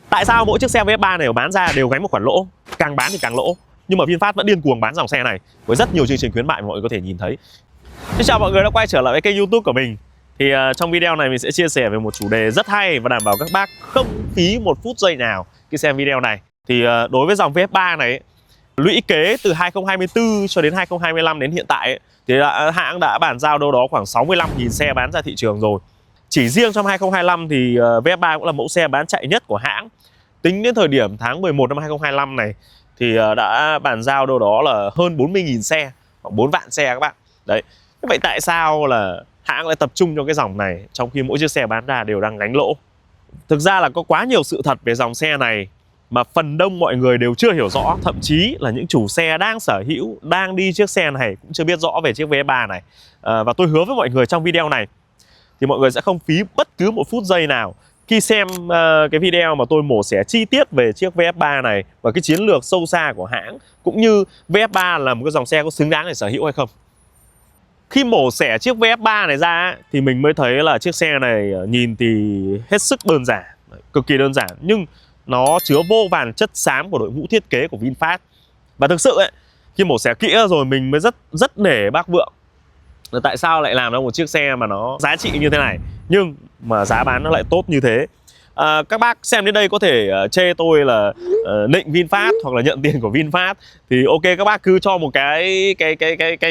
Tại sao mỗi chiếc xe VF3 này bán ra đều gánh một khoản lỗ, càng bán thì càng lỗ, nhưng mà VinFast vẫn điên cuồng bán dòng xe này với rất nhiều chương trình khuyến mại mà mọi người có thể nhìn thấy. Xin chào mọi người đã quay trở lại với kênh YouTube của mình. Thì trong video này mình sẽ chia sẻ về một chủ đề rất hay và đảm bảo các bác không phí một phút giây nào khi xem video này. Thì đối với dòng VF3 này, lũy kế từ 2024 cho đến 2025 đến hiện tại thì hãng đã bàn giao đâu đó khoảng 65.000 xe bán ra thị trường rồi. Chỉ riêng trong 2025 thì VF3 cũng là mẫu xe bán chạy nhất của hãng. Tính đến thời điểm tháng 11 năm 2025 này thì đã bàn giao đâu đó là hơn 40.000 xe, khoảng 4 vạn xe các bạn. Đấy. Vậy tại sao là hãng lại tập trung cho cái dòng này trong khi mỗi chiếc xe bán ra đều đang gánh lỗ? Thực ra là có quá nhiều sự thật về dòng xe này mà phần đông mọi người đều chưa hiểu rõ. Thậm chí là những chủ xe đang sở hữu, đang đi chiếc xe này cũng chưa biết rõ về chiếc VF3 này. Và tôi hứa với mọi người trong video này thì mọi người sẽ không phí bất cứ một phút giây nào khi xem cái video mà tôi mổ xẻ chi tiết về chiếc VF3 này và cái chiến lược sâu xa của hãng, cũng như VF3 là một cái dòng xe có xứng đáng để sở hữu hay không. Khi mổ xẻ chiếc VF3 này ra thì mình mới thấy là chiếc xe này nhìn thì hết sức đơn giản, cực kỳ đơn giản, nhưng nó chứa vô vàn chất xám của đội ngũ thiết kế của VinFast. Và thực sự ấy, khi mổ xẻ kỹ rồi mình mới rất nể bác Vượng là tại sao lại làm ra một chiếc xe mà nó giá trị như thế này nhưng mà giá bán nó lại tốt như thế. Các bác xem đến đây có thể chê tôi là nịnh VinFast hoặc là nhận tiền của VinFast thì ok, các bác cứ cho một cái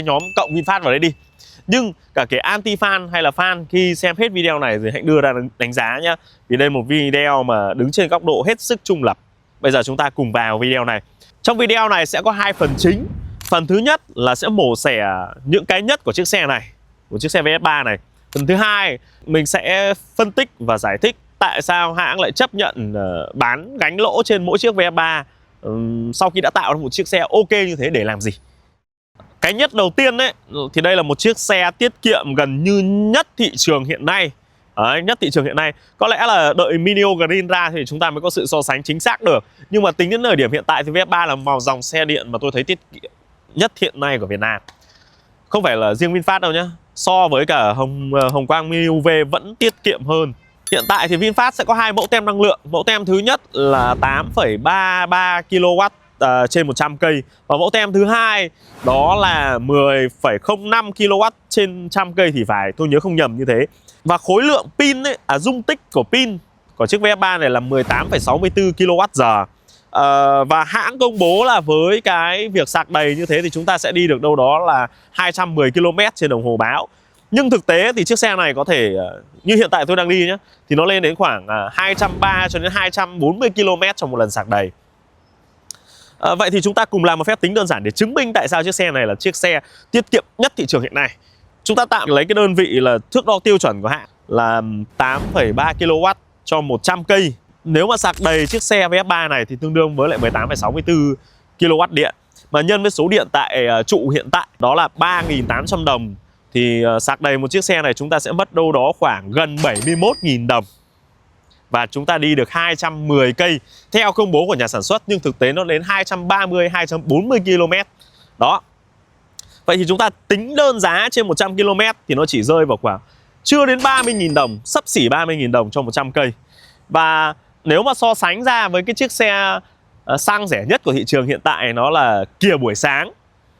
nhóm cộng VinFast vào đấy đi. Nhưng cả cái anti fan hay là fan khi xem hết video này thì hãy đưa ra đánh giá nhá. Vì đây là một video mà đứng trên góc độ hết sức trung lập. Bây giờ chúng ta cùng vào video này. Trong video này sẽ có hai phần chính. Phần thứ nhất là sẽ mổ xẻ những cái nhất của chiếc xe này, của chiếc xe VF3 này. Phần thứ hai mình sẽ phân tích và giải thích tại sao hãng lại chấp nhận bán gánh lỗ trên mỗi chiếc VF3 sau khi đã tạo ra một chiếc xe ok như thế để làm gì. Cái nhất đầu tiên ấy thì đây là một chiếc xe tiết kiệm gần như nhất thị trường hiện nay. Đấy, nhất thị trường hiện nay. Có lẽ là đợi Mini Green ra thì chúng ta mới có sự so sánh chính xác được. Nhưng mà tính đến thời điểm hiện tại thì VF3 là một dòng xe điện mà tôi thấy tiết kiệm nhất hiện nay của Việt Nam. Không phải là riêng VinFast đâu nhá. So với cả Hồng Quang Mini UV vẫn tiết kiệm hơn. Hiện tại thì VinFast sẽ có hai mẫu tem năng lượng. Mẫu tem thứ nhất là 8,33 kW trên 100 cây. Và mẫu tem thứ hai đó là 10,05 kW trên 100 cây thì phải, tôi nhớ không nhầm như thế. Và khối lượng pin ấy, dung tích của pin của chiếc VF3 này là 18,64 kWh. Và hãng công bố là với cái việc sạc đầy như thế thì chúng ta sẽ đi được đâu đó là 210 km trên đồng hồ báo. Nhưng thực tế thì chiếc xe này có thể như hiện tại tôi đang đi nhé, thì nó lên đến khoảng 230 cho đến 240 km trong một lần sạc đầy. Vậy thì chúng ta cùng làm một phép tính đơn giản để chứng minh tại sao chiếc xe này là chiếc xe tiết kiệm nhất thị trường hiện nay. Chúng ta tạm lấy cái đơn vị là thước đo tiêu chuẩn của hãng là 8,3 kW cho 100 cây. Nếu mà sạc đầy chiếc xe VF3 này thì tương đương với lại 18,64 kW điện. Mà nhân với số điện tại trụ hiện tại đó là 3.800 đồng thì sạc đầy một chiếc xe này chúng ta sẽ mất đâu đó khoảng gần 71.000 đồng. Và chúng ta đi được 210 cây theo công bố của nhà sản xuất, nhưng thực tế nó đến 230, 240 km. Đó. Vậy thì chúng ta tính đơn giá trên 100 km thì nó chỉ rơi vào khoảng chưa đến 30.000 đồng, xấp xỉ 30.000 đồng cho 100 cây. Và nếu mà so sánh ra với cái chiếc xe xăng rẻ nhất của thị trường hiện tại nó là Kia buổi sáng.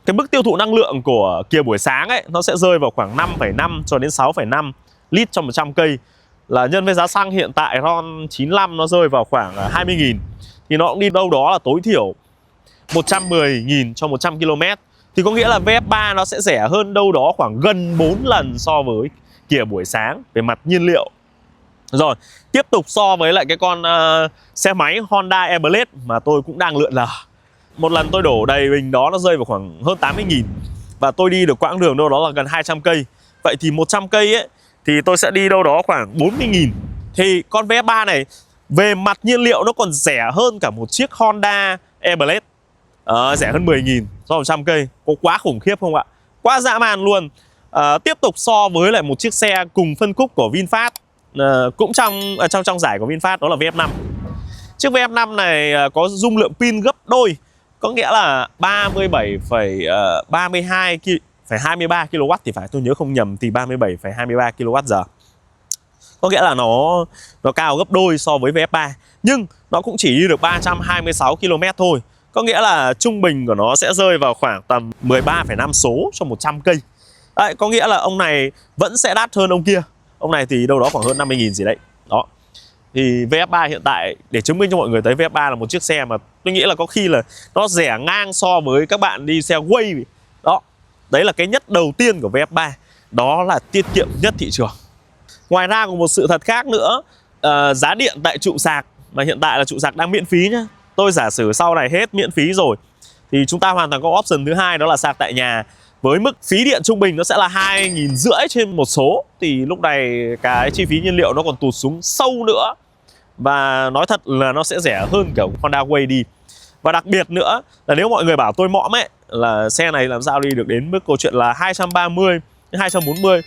Cái mức tiêu thụ năng lượng của Kia buổi sáng ấy nó sẽ rơi vào khoảng 5,5 cho đến 6,5 lít cho 100 cây. Là nhân với giá xăng hiện tại RON 95 nó rơi vào khoảng 20.000 thì nó cũng đi đâu đó là tối thiểu 110.000 cho 100 km. Thì có nghĩa là VF3 nó sẽ rẻ hơn đâu đó khoảng gần 4 lần so với Kia buổi sáng về mặt nhiên liệu. Rồi, tiếp tục so với lại cái con xe máy Honda Airblade mà tôi cũng đang lượn lờ. Một lần tôi đổ đầy bình đó nó rơi vào khoảng hơn 80.000 và tôi đi được quãng đường đâu đó là gần 200 cây. Vậy thì 100 cây ấy thì tôi sẽ đi đâu đó khoảng 40.000. Thì con VF3 này về mặt nhiên liệu nó còn rẻ hơn cả một chiếc Honda Airblade. Rẻ hơn 10.000 so với 100 cây. Có quá khủng khiếp không ạ? Quá dã man luôn. Tiếp tục so với lại một chiếc xe cùng phân khúc của VinFast, cũng trong giải của VinFast, đó là VF5. Chiếc VF5 này có dung lượng pin gấp đôi, có nghĩa là 37,23 kW thì phải, tôi nhớ không nhầm thì 37,23 kWh. Có nghĩa là nó cao gấp đôi so với VF3. nhưng nó cũng chỉ đi được 326 km thôi. Có nghĩa là trung bình của nó sẽ rơi vào khoảng tầm 13,5 số cho 100 cây. Đấy, có nghĩa là ông này vẫn sẽ đắt hơn ông kia. Ông này thì đâu đó khoảng hơn 50.000 gì đấy. Đó. Thì VF3 hiện tại, để chứng minh cho mọi người thấy VF3 là một chiếc xe mà tôi nghĩ là có khi là nó rẻ ngang so với các bạn đi xe Way. Đó. Đấy là cái nhất đầu tiên của VF3. Đó là tiết kiệm nhất thị trường. Ngoài ra còn một sự thật khác nữa, giá điện tại trụ sạc, mà hiện tại là trụ sạc đang miễn phí nhá. Tôi giả sử sau này hết miễn phí rồi thì chúng ta hoàn toàn có option thứ hai, đó là sạc tại nhà. Với mức phí điện trung bình nó sẽ là 2.500 trên một số, thì lúc này cái chi phí nhiên liệu nó còn tụt xuống sâu nữa. Và nói thật là nó sẽ rẻ hơn kiểu Honda Way đi. Và đặc biệt nữa là nếu mọi người bảo tôi mõm ấy, là xe này làm sao đi được đến mức câu chuyện là 230 đến 240.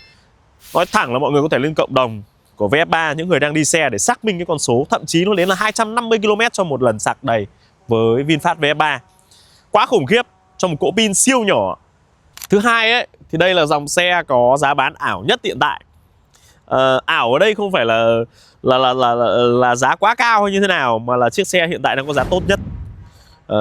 Nói thẳng là mọi người có thể lên cộng đồng của VF3, những người đang đi xe để xác minh cái con số. Thậm chí nó đến là 250 km cho một lần sạc đầy với VinFast VF3. Quá khủng khiếp cho một cỗ pin siêu nhỏ. Thứ hai ấy, thì đây là dòng xe có giá bán ảo nhất hiện tại. Ảo ở đây không phải là giá quá cao hay như thế nào, mà là chiếc xe hiện tại đang có giá tốt nhất.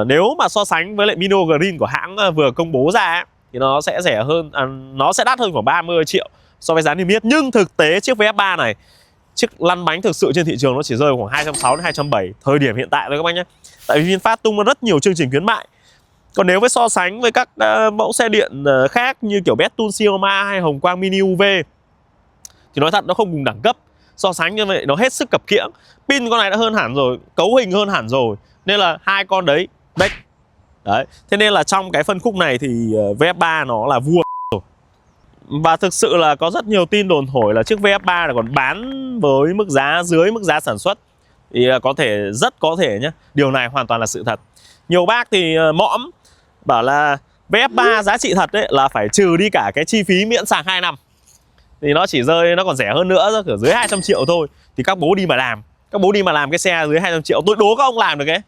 Nếu mà so sánh với lại Mino Green của hãng vừa công bố ra ấy, thì nó sẽ rẻ hơn, nó sẽ đắt hơn khoảng 30 triệu so với giá niêm yết. Nhưng thực tế chiếc VF3 này, chiếc lăn bánh thực sự trên thị trường nó chỉ rơi khoảng 260 đến 270 thời điểm hiện tại thôi các bác nhé. Tại vì VinFast tung ra rất nhiều chương trình khuyến mại. Còn nếu với so sánh với các mẫu xe điện khác như kiểu Betun Sioma hay Hồng Quang Mini UV thì nói thật nó không cùng đẳng cấp. So sánh như vậy nó hết sức cập kiễng. Pin con này đã hơn hẳn rồi, cấu hình hơn hẳn rồi, nên là hai con đấy đấy. Thế nên là trong cái phân khúc này thì VF3 nó là vua rồi. Và thực sự là có rất nhiều tin đồn thổi là chiếc VF3 là còn bán với mức giá dưới mức giá sản xuất. Thì rất có thể nhé. Điều này hoàn toàn là sự thật. Nhiều bác thì mõm bảo là VF3 giá trị thật ấy là phải trừ đi cả cái chi phí miễn sạc 2 năm thì nó chỉ rơi, nó còn rẻ hơn nữa, ở dưới 200 triệu thôi. Thì các bố đi mà làm. Các bố đi mà làm cái xe dưới 200 triệu, tôi đố các ông làm được cái.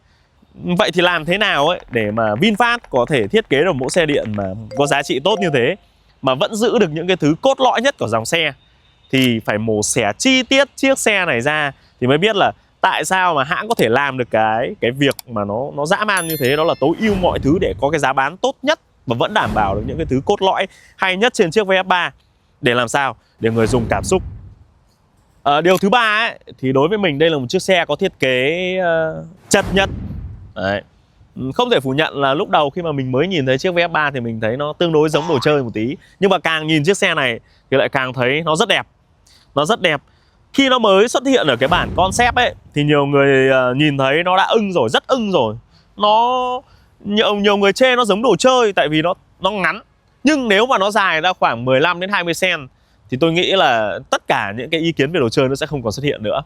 Vậy thì làm thế nào ấy để mà VinFast có thể thiết kế được mẫu xe điện mà có giá trị tốt như thế, mà vẫn giữ được những cái thứ cốt lõi nhất của dòng xe? Thì phải mổ xẻ chi tiết chiếc xe này ra thì mới biết là tại sao mà hãng có thể làm được cái việc mà nó dã man như thế. Đó là tối ưu mọi thứ để có cái giá bán tốt nhất và vẫn đảm bảo được những cái thứ cốt lõi hay nhất trên chiếc VF3. Để làm sao? Để người dùng cảm xúc. Điều thứ ba ấy, thì đối với mình đây là một chiếc xe có thiết kế chật nhất. Đấy. Không thể phủ nhận là lúc đầu khi mà mình mới nhìn thấy chiếc VF3 thì mình thấy nó tương đối giống đồ chơi một tí. Nhưng mà càng nhìn chiếc xe này thì lại càng thấy nó rất đẹp. Nó rất đẹp. Khi nó mới xuất hiện ở cái bản concept ấy thì nhiều người nhìn thấy nó đã ưng rồi, rất ưng rồi. Nhiều người chê nó giống đồ chơi tại vì nó ngắn. Nhưng nếu mà nó dài ra khoảng 15 đến 20 cm thì tôi nghĩ là tất cả những cái ý kiến về đồ chơi nó sẽ không còn xuất hiện nữa.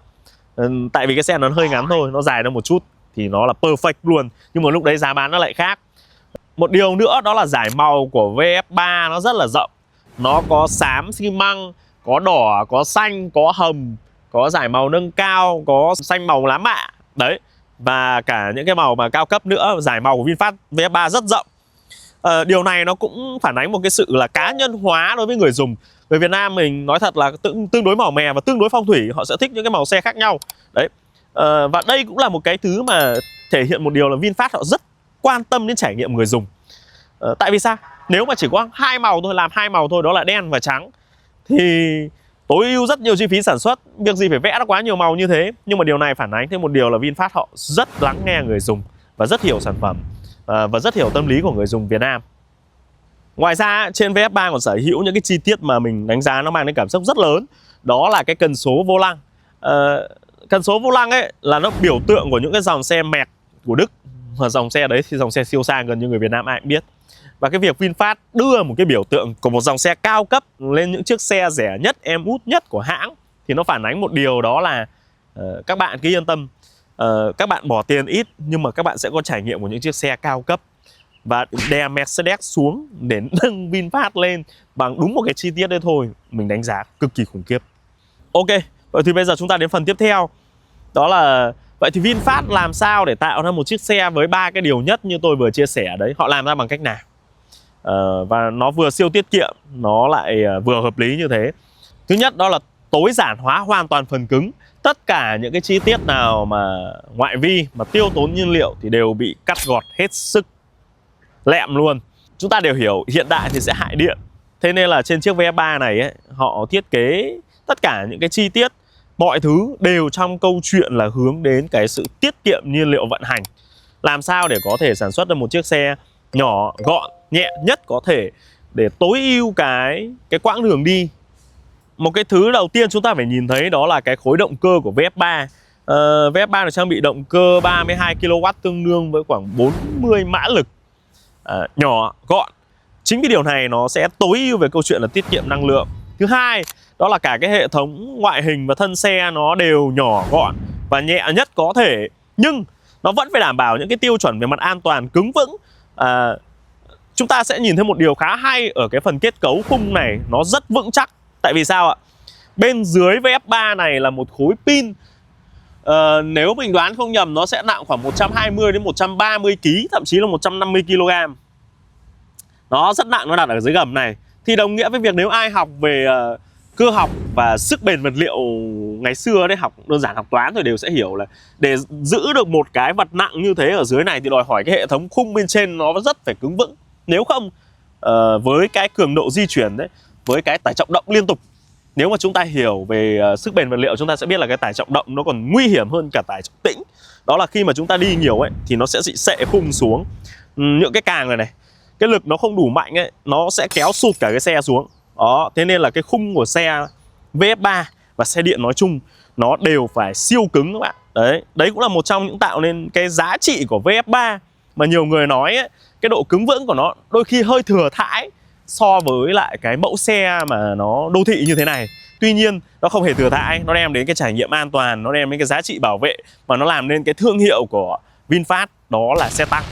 Tại vì cái xe nó hơi ngắn thôi, nó dài ra một chút thì nó là perfect luôn. Nhưng mà lúc đấy giá bán nó lại khác. Một điều nữa đó là giải màu của VF3 nó rất là rộng. Nó có xám xi măng, có đỏ, có xanh, có hồng, có giải màu nâng cao, có xanh màu lá mạ. Đấy. Và cả những cái màu mà cao cấp nữa. Giải màu của VinFast VF3 rất rộng. Điều này nó cũng phản ánh một cái sự là cá nhân hóa đối với người dùng. Người Việt Nam mình nói thật là tương đối màu mè và tương đối phong thủy. Họ sẽ thích những cái màu xe khác nhau. Đấy. Và đây cũng là một cái thứ mà thể hiện một điều là VinFast họ rất quan tâm đến trải nghiệm người dùng. Tại vì sao? Nếu mà chỉ có hai màu thôi, làm hai màu thôi, đó là đen và trắng, thì tối ưu rất nhiều chi phí sản xuất. Việc gì phải vẽ nó quá nhiều màu như thế. Nhưng mà điều này phản ánh thêm một điều là VinFast họ rất lắng nghe người dùng và rất hiểu sản phẩm và rất hiểu tâm lý của người dùng Việt Nam. Ngoài ra trên VF3 còn sở hữu những cái chi tiết mà mình đánh giá nó mang đến cảm xúc rất lớn. Đó là cái cần số vô lăng. Cần số vô lăng ấy là nó biểu tượng của những cái dòng xe mẹc của Đức. Và dòng xe đấy thì dòng xe siêu sang, gần như người Việt Nam ai cũng biết. Và cái việc VinFast đưa một cái biểu tượng của một dòng xe cao cấp lên những chiếc xe rẻ nhất, em út nhất của hãng thì nó phản ánh một điều, đó là các bạn cứ yên tâm, các bạn bỏ tiền ít nhưng mà các bạn sẽ có trải nghiệm của những chiếc xe cao cấp. Và đè Mercedes xuống để nâng VinFast lên bằng đúng một cái chi tiết đấy thôi, mình đánh giá cực kỳ khủng khiếp. Ok, vậy thì bây giờ chúng ta đến phần tiếp theo. Đó là vậy thì VinFast làm sao để tạo ra một chiếc xe với ba cái điều nhất như tôi vừa chia sẻ đấy. Họ làm ra bằng cách nào? Và nó vừa siêu tiết kiệm, nó lại vừa hợp lý như thế. Thứ nhất đó là tối giản hóa hoàn toàn phần cứng. Tất cả những cái chi tiết nào mà ngoại vi mà tiêu tốn nhiên liệu thì đều bị cắt gọt hết sức lẹm luôn. Chúng ta đều hiểu hiện đại thì sẽ hại điện. Thế nên là trên chiếc VF3 này ấy, họ thiết kế tất cả những cái chi tiết, mọi thứ đều trong câu chuyện là hướng đến cái sự tiết kiệm nhiên liệu vận hành. Làm sao để có thể sản xuất được một chiếc xe nhỏ, gọn, nhẹ nhất có thể để tối ưu cái quãng đường đi. Một cái thứ đầu tiên chúng ta phải nhìn thấy đó là cái khối động cơ của VF3. VF3 được trang bị động cơ 32 kW tương đương với khoảng 40 mã lực. Nhỏ, gọn. Chính vì điều này nó sẽ tối ưu về câu chuyện là tiết kiệm năng lượng. Thứ hai, đó là cả cái hệ thống ngoại hình và thân xe nó đều nhỏ gọn và nhẹ nhất có thể, nhưng nó vẫn phải đảm bảo những cái tiêu chuẩn về mặt an toàn cứng vững. Chúng ta sẽ nhìn thấy một điều khá hay ở cái phần kết cấu khung này, nó rất vững chắc. Tại vì sao ạ? Bên dưới VF3 này là một khối pin, nếu mình đoán không nhầm nó sẽ nặng khoảng 120 đến 130 kg, thậm chí là 150 kg. Nó rất nặng, nó đặt ở dưới gầm này. Thì đồng nghĩa với việc nếu ai học về cơ học và sức bền vật liệu ngày xưa đấy, học đơn giản, học toán rồi đều sẽ hiểu là để giữ được một cái vật nặng như thế ở dưới này thì đòi hỏi cái hệ thống khung bên trên nó rất phải cứng vững. Nếu không, với cái cường độ di chuyển đấy, với cái tải trọng động liên tục, nếu mà chúng ta hiểu về sức bền vật liệu, chúng ta sẽ biết là cái tải trọng động nó còn nguy hiểm hơn cả tải trọng tĩnh. Đó là khi mà chúng ta đi nhiều ấy thì nó sẽ bị sệ khung xuống. Những cái càng này này, cái lực nó không đủ mạnh ấy, nó sẽ kéo sụt cả cái xe xuống. Đó, thế nên là cái khung của xe VF3 và xe điện nói chung nó đều phải siêu cứng các bạn. Đấy cũng là một trong những tạo nên cái giá trị của VF3 mà nhiều người nói ấy, cái độ cứng vững của nó đôi khi hơi thừa thãi so với lại cái mẫu xe mà nó đô thị như thế này. Tuy nhiên nó không hề thừa thãi, nó đem đến cái trải nghiệm an toàn, nó đem đến cái giá trị bảo vệ và nó làm nên cái thương hiệu của VinFast, đó là xe tăng.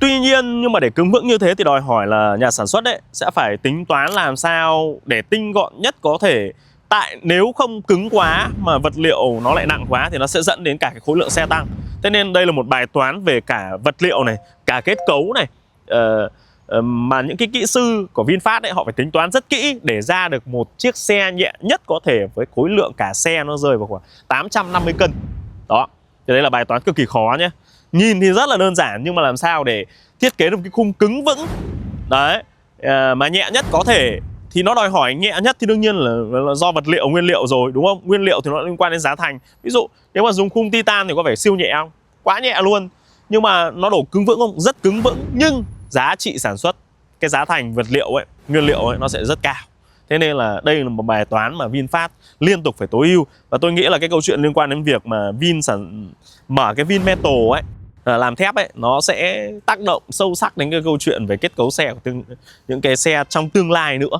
Tuy nhiên nhưng mà để cứng vững như thế thì đòi hỏi là nhà sản xuất ấy sẽ phải tính toán làm sao để tinh gọn nhất có thể. Tại nếu không cứng quá mà vật liệu nó lại nặng quá thì nó sẽ dẫn đến cả cái khối lượng xe tăng. Thế nên đây là một bài toán về cả vật liệu này, cả kết cấu này, mà những cái kỹ sư của VinFast ấy họ phải tính toán rất kỹ để ra được một chiếc xe nhẹ nhất có thể với khối lượng cả xe nó rơi vào khoảng 850 cân. Đó, thì đấy là bài toán cực kỳ khó nhé. Nhìn thì rất là đơn giản nhưng mà làm sao để thiết kế được cái khung cứng vững đấy, mà nhẹ nhất có thể. Thì nó đòi hỏi nhẹ nhất thì đương nhiên là do vật liệu, nguyên liệu rồi, đúng không? Nguyên liệu thì nó liên quan đến giá thành. Ví dụ nếu mà dùng khung titan thì có vẻ siêu nhẹ không? Quá nhẹ luôn. Nhưng mà nó đổ cứng vững không? Rất cứng vững. Nhưng giá trị sản xuất, cái giá thành vật liệu ấy, nguyên liệu ấy nó sẽ rất cao. Thế nên là đây là một bài toán mà VinFast liên tục phải tối ưu. Và tôi nghĩ là cái câu chuyện liên quan đến việc mà mở cái Vinmetal ấy, làm thép ấy, nó sẽ tác động sâu sắc đến cái câu chuyện về kết cấu xe của những cái xe trong tương lai nữa.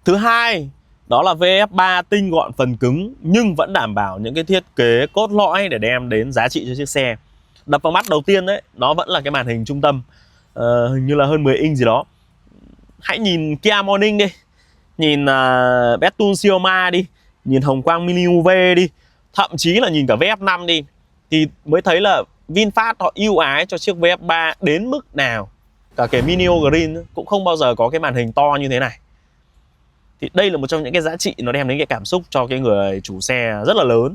Thứ hai, đó là VF3 tinh gọn phần cứng nhưng vẫn đảm bảo những cái thiết kế cốt lõi để đem đến giá trị cho chiếc xe. Đập vào mắt đầu tiên đấy, nó vẫn là cái màn hình trung tâm, hình như là hơn 10 inch gì đó. Hãy nhìn Kia Morning đi, nhìn Betun Xiaoma đi, nhìn Hồng Quang Mini UV đi, thậm chí là nhìn cả VF5 đi, thì mới thấy là VinFast họ ưu ái cho chiếc VF3 đến mức nào. Cả cái Mini Green cũng không bao giờ có cái màn hình to như thế này. Thì đây là một trong những cái giá trị nó đem đến cái cảm xúc cho cái người chủ xe rất là lớn.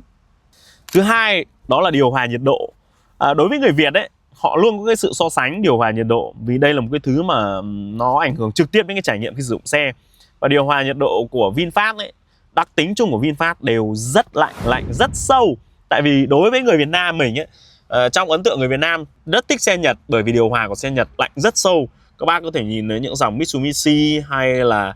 Thứ hai, đó là điều hòa nhiệt độ. Đối với người Việt ấy, họ luôn có cái sự so sánh điều hòa nhiệt độ, vì đây là một cái thứ mà nó ảnh hưởng trực tiếp đến cái trải nghiệm khi sử dụng xe. Và điều hòa nhiệt độ của VinFast ấy, đặc tính chung của VinFast đều rất lạnh, rất sâu. Tại vì đối với người Việt Nam mình ấy, trong ấn tượng người Việt Nam rất thích xe Nhật, bởi vì điều hòa của xe Nhật lạnh rất sâu. Các bác có thể nhìn thấy những dòng Mitsubishi hay là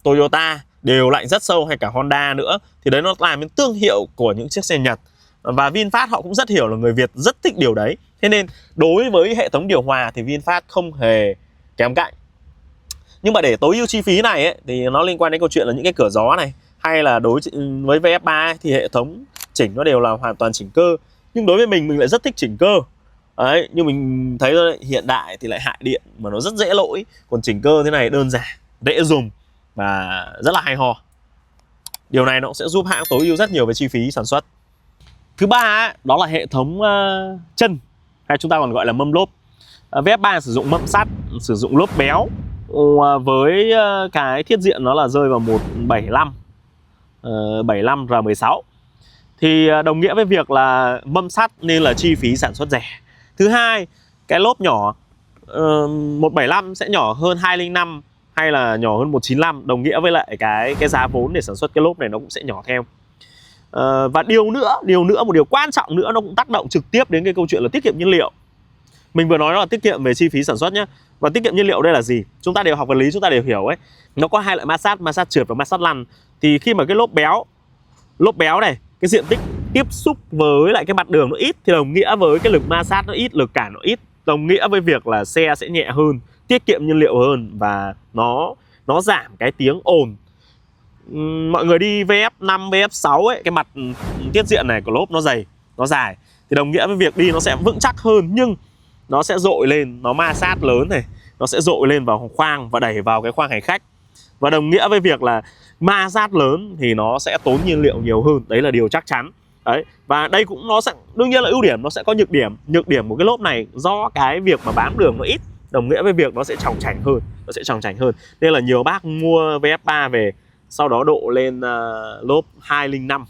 Toyota đều lạnh rất sâu, hay cả Honda nữa. Thì đấy nó làm nên thương hiệu của những chiếc xe Nhật. Và VinFast họ cũng rất hiểu là người Việt rất thích điều đấy. Thế nên đối với hệ thống điều hòa thì VinFast không hề kém cạnh. Nhưng mà để tối ưu chi phí này ấy, thì nó liên quan đến câu chuyện là những cái cửa gió này, hay là đối với VF3 ấy, thì hệ thống chỉnh nó đều là hoàn toàn chỉnh cơ. Nhưng đối với mình lại rất thích chỉnh cơ. Đấy, nhưng mình thấy hiện đại thì lại hại điện mà nó rất dễ lỗi. Còn chỉnh cơ thế này đơn giản, dễ dùng và rất là hay ho. Điều này nó cũng sẽ giúp hãng tối ưu rất nhiều về chi phí sản xuất. Thứ ba ấy, đó là hệ thống chân, hay chúng ta còn gọi là mâm lốp. VF3 sử dụng mâm sắt, sử dụng lốp béo, với cái thiết diện nó là rơi vào 175. 75 R16 thì đồng nghĩa với việc là mâm sắt nên là chi phí sản xuất rẻ. Thứ hai, cái lốp nhỏ 175 sẽ nhỏ hơn 205 hay là nhỏ hơn 195, đồng nghĩa với lại cái giá vốn để sản xuất cái lốp này nó cũng sẽ nhỏ theo. Và một điều quan trọng nữa, nó cũng tác động trực tiếp đến cái câu chuyện là tiết kiệm nhiên liệu. Mình vừa nói đó là tiết kiệm về chi phí sản xuất nhé. Và tiết kiệm nhiên liệu đây là gì? Chúng ta đều học vật lý, chúng ta đều hiểu ấy. Nó có hai loại ma sát trượt và ma sát lăn. Thì khi mà cái lốp béo này, cái diện tích tiếp xúc với lại cái mặt đường nó ít thì đồng nghĩa với cái lực ma sát nó ít, lực cản nó ít, đồng nghĩa với việc là xe sẽ nhẹ hơn, tiết kiệm nhiên liệu hơn và nó giảm cái tiếng ồn. Mọi người đi VF5, VF6 ấy, cái mặt tiết diện này của lốp nó dày, nó dài thì đồng nghĩa với việc đi nó sẽ vững chắc hơn, nhưng nó sẽ dội lên, nó ma sát lớn này, nó sẽ dội lên vào khoang và đẩy vào cái khoang hành khách. Và đồng nghĩa với việc là ma sát lớn thì nó sẽ tốn nhiên liệu nhiều hơn, đấy là điều chắc chắn. Đấy, và đây cũng nó sẽ đương nhiên là ưu điểm, nó sẽ có nhược điểm. Nhược điểm của cái lốp này do cái việc mà bám đường nó ít, đồng nghĩa với việc nó sẽ chòng chành hơn. Nên là nhiều bác mua VF3 về sau đó độ lên lốp 205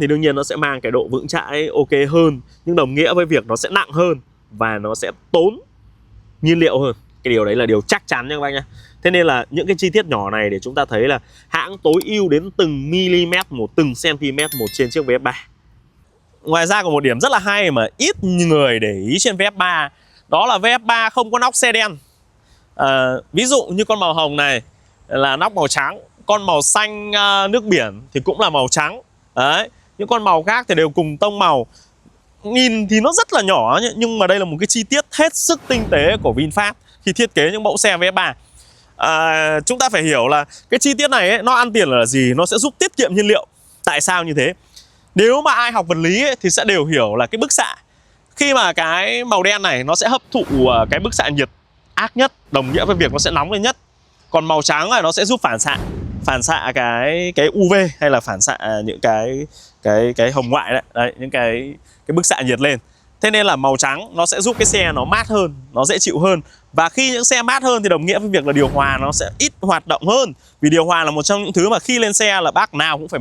thì đương nhiên nó sẽ mang cái độ vững chãi ok hơn, nhưng đồng nghĩa với việc nó sẽ nặng hơn và nó sẽ tốn nhiên liệu hơn. Cái điều đấy là điều chắc chắn nha các bác nhé. Thế nên là những cái chi tiết nhỏ này để chúng ta thấy là hãng tối ưu đến từng mm một, từng cm một trên chiếc VF3. Ngoài ra còn một điểm rất là hay mà ít người để ý trên VF3, đó là VF3 không có nóc xe đen. Ví dụ như con màu hồng này là nóc màu trắng, con màu xanh nước biển thì cũng là màu trắng. Đấy, những con màu khác thì đều cùng tông màu. Nhìn thì nó rất là nhỏ nhưng mà đây là một cái chi tiết hết sức tinh tế của VinFast khi thiết kế những mẫu xe VF3. Chúng ta phải hiểu là cái chi tiết này ấy, nó ăn tiền là gì? Nó sẽ giúp tiết kiệm nhiên liệu. Tại sao như thế? Nếu mà ai học vật lý ấy, thì sẽ đều hiểu là cái bức xạ, khi mà cái màu đen này nó sẽ hấp thụ cái bức xạ nhiệt ác nhất, đồng nghĩa với việc nó sẽ nóng lên nhất. Còn màu trắng này nó sẽ giúp phản xạ cái UV hay là phản xạ những cái hồng ngoại đấy, những cái bức xạ nhiệt lên. Thế nên là màu trắng nó sẽ giúp cái xe nó mát hơn, nó dễ chịu hơn. Và khi những xe mát hơn thì đồng nghĩa với việc là điều hòa nó sẽ ít hoạt động hơn. Vì điều hòa là một trong những thứ mà khi lên xe là bác nào cũng phải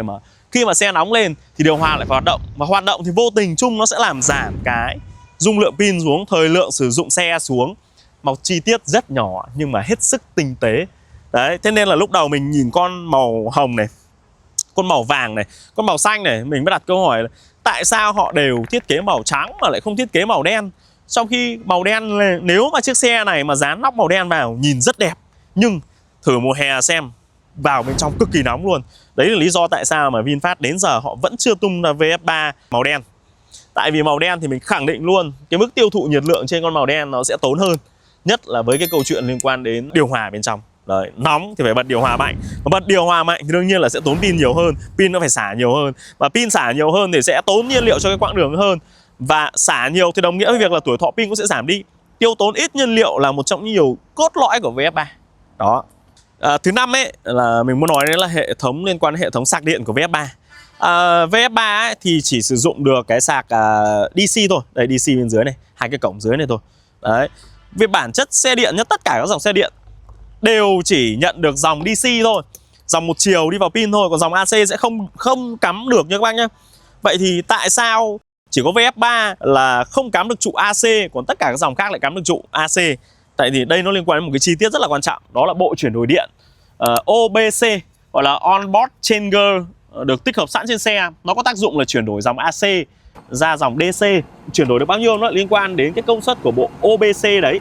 mở. Khi mà xe nóng lên thì điều hòa lại phải hoạt động. Và hoạt động thì vô tình chung nó sẽ làm giảm cái dung lượng pin xuống, thời lượng sử dụng xe xuống. Một chi tiết rất nhỏ nhưng mà hết sức tinh tế. Đấy, thế nên là lúc đầu mình nhìn con màu hồng này, con màu vàng này, con màu xanh này, mình mới đặt câu hỏi là tại sao họ đều thiết kế màu trắng mà lại không thiết kế màu đen. Trong khi màu đen, nếu mà chiếc xe này mà dán nóc màu đen vào nhìn rất đẹp, nhưng thử mùa hè xem, vào bên trong cực kỳ nóng luôn. Đấy là lý do tại sao mà VinFast đến giờ họ vẫn chưa tung ra VF3 màu đen. Tại vì màu đen thì mình khẳng định luôn, cái mức tiêu thụ nhiệt lượng trên con màu đen nó sẽ tốn hơn. Nhất là với cái câu chuyện liên quan đến điều hòa bên trong. Đấy, nóng thì phải bật điều hòa mạnh. Mà bật điều hòa mạnh thì đương nhiên là sẽ tốn pin nhiều hơn, pin nó phải xả nhiều hơn. Và pin xả nhiều hơn thì sẽ tốn nhiên liệu cho cái quãng đường hơn. Và xả nhiều thì đồng nghĩa với việc là tuổi thọ pin cũng sẽ giảm đi. Tiêu tốn ít nhiên liệu là một trong những điều cốt lõi của VF3. Đó. Thứ năm ấy là mình muốn nói đến là hệ thống liên quan đến hệ thống sạc điện của VF3. VF3 ấy, thì chỉ sử dụng được cái sạc DC thôi. Đây, DC bên dưới này, hai cái cổng dưới này thôi. Đấy. Về bản chất xe điện nhất, tất cả các dòng xe điện đều chỉ nhận được dòng DC thôi, dòng một chiều đi vào pin thôi, còn dòng AC sẽ không cắm được nha các bác nhé. Vậy thì tại sao chỉ có VF3 là không cắm được trụ AC, còn tất cả các dòng khác lại cắm được trụ AC? Tại vì đây nó liên quan đến một cái chi tiết rất là quan trọng, đó là bộ chuyển đổi điện OBC, gọi là Onboard Changer, được tích hợp sẵn trên xe. Nó có tác dụng là chuyển đổi dòng AC ra dòng DC. Chuyển đổi được bao nhiêu nó liên quan đến cái công suất của bộ OBC đấy.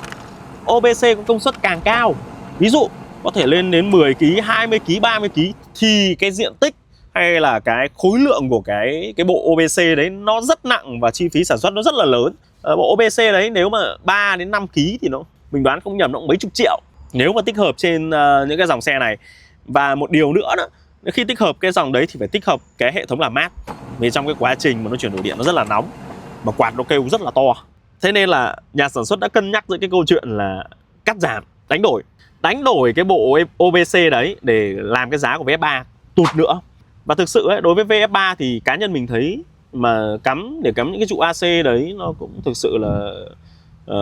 OBC có công suất càng cao, ví dụ có thể lên đến 10 kg, 20 kg, 30 kg, thì cái diện tích hay là cái khối lượng của cái bộ OBC đấy nó rất nặng và chi phí sản xuất nó rất là lớn. Bộ OBC đấy nếu mà 3 đến 5 kg thì mình đoán không nhầm nó cũng mấy chục triệu nếu mà tích hợp trên những cái dòng xe này. Và một điều nữa đó, khi tích hợp cái dòng đấy thì phải tích hợp cái hệ thống làm mát, vì trong cái quá trình mà nó chuyển đổi điện nó rất là nóng mà quạt nó kêu rất là to. Thế nên là nhà sản xuất đã cân nhắc giữa cái câu chuyện là cắt giảm, đánh đổi cái bộ OBC đấy để làm cái giá của VF3 tụt nữa. Và thực sự ấy, đối với VF3 thì cá nhân mình thấy mà cắm những cái trụ AC đấy nó cũng thực sự là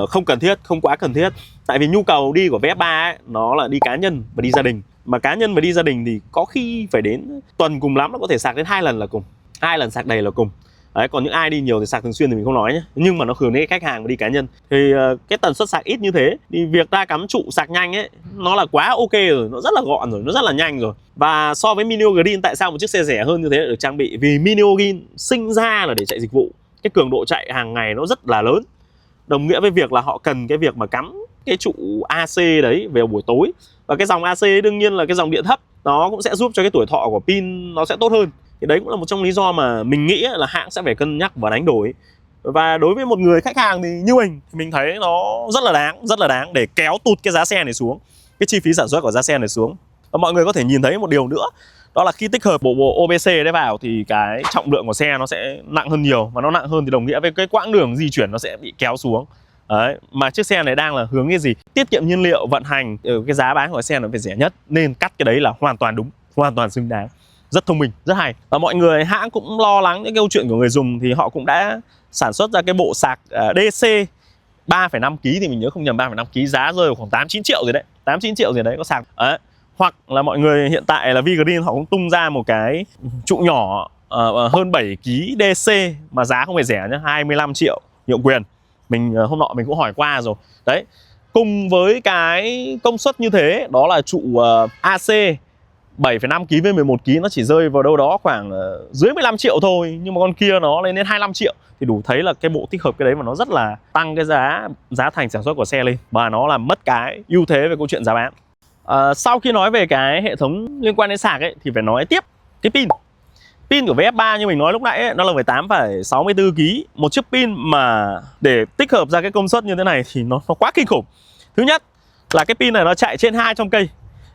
không cần thiết, không quá cần thiết. Tại vì nhu cầu đi của VF3 ấy, nó là đi cá nhân và đi gia đình. Mà cá nhân mà đi gia đình thì có khi phải đến tuần cùng lắm nó có thể sạc đến 2 lần là cùng, 2 lần sạc đầy là cùng. Đấy, còn những ai đi nhiều thì sạc thường xuyên thì mình không nói nhé. Nhưng mà nó thường đến khách hàng mà đi cá nhân thì cái tần suất sạc ít như thế thì việc ta cắm trụ sạc nhanh ấy nó là quá ok rồi, nó rất là gọn rồi, nó rất là nhanh rồi. Và so với Mini Green, tại sao một chiếc xe rẻ hơn như thế được trang bị? Vì Mini Green sinh ra là để chạy dịch vụ, cái cường độ chạy hàng ngày nó rất là lớn, đồng nghĩa với việc là họ cần cái việc mà cắm cái trụ AC đấy về buổi tối. Và cái dòng AC đương nhiên là cái dòng điện thấp, nó cũng sẽ giúp cho cái tuổi thọ của pin nó sẽ tốt hơn. Thì đấy cũng là một trong lý do mà mình nghĩ là hãng sẽ phải cân nhắc và đánh đổi. Và đối với một người khách hàng thì như mình thấy nó rất là đáng để kéo tụt cái giá xe này xuống, cái chi phí sản xuất của giá xe này xuống. Và mọi người có thể nhìn thấy một điều nữa, đó là khi tích hợp bộ OBC đấy vào thì cái trọng lượng của xe nó sẽ nặng hơn nhiều. Và nó nặng hơn thì đồng nghĩa với cái quãng đường di chuyển nó sẽ bị kéo xuống. Đấy, mà chiếc xe này đang là hướng cái gì? Tiết kiệm nhiên liệu, vận hành, cái giá bán của xe nó phải rẻ nhất, nên cắt cái đấy là hoàn toàn đúng, hoàn toàn xứng đáng. Rất thông minh, rất hay. Và mọi người hãng cũng lo lắng những câu chuyện của người dùng thì họ cũng đã sản xuất ra cái bộ sạc DC 3,5 kg thì mình nhớ không nhầm, 3,5 kg, giá rơi vào khoảng 8-9 triệu gì đấy, 8-9 triệu gì đấy có sạc. Đấy. Hoặc là mọi người hiện tại là VGreen họ cũng tung ra một cái trụ nhỏ hơn 7 kg DC mà giá không hề rẻ nhá, 25 triệu nhượng quyền. Mình hôm nọ mình cũng hỏi qua rồi. Đấy. Cùng với cái công suất như thế, đó là trụ AC 7,5 kg với 11 kg nó chỉ rơi vào đâu đó khoảng dưới 15 triệu thôi, nhưng mà con kia nó lên đến 25 triệu thì đủ thấy là cái bộ tích hợp cái đấy mà nó rất là tăng cái giá thành sản xuất của xe lên, và nó làm mất cái ưu thế về câu chuyện giá bán. Sau khi nói về cái hệ thống liên quan đến sạc ấy thì phải nói tiếp cái pin của VF3 như mình nói lúc nãy ấy, nó là 18,64 kg. Một chiếc pin mà để tích hợp ra cái công suất như thế này thì nó quá kinh khủng. Thứ nhất là cái pin này nó chạy trên 200 cây.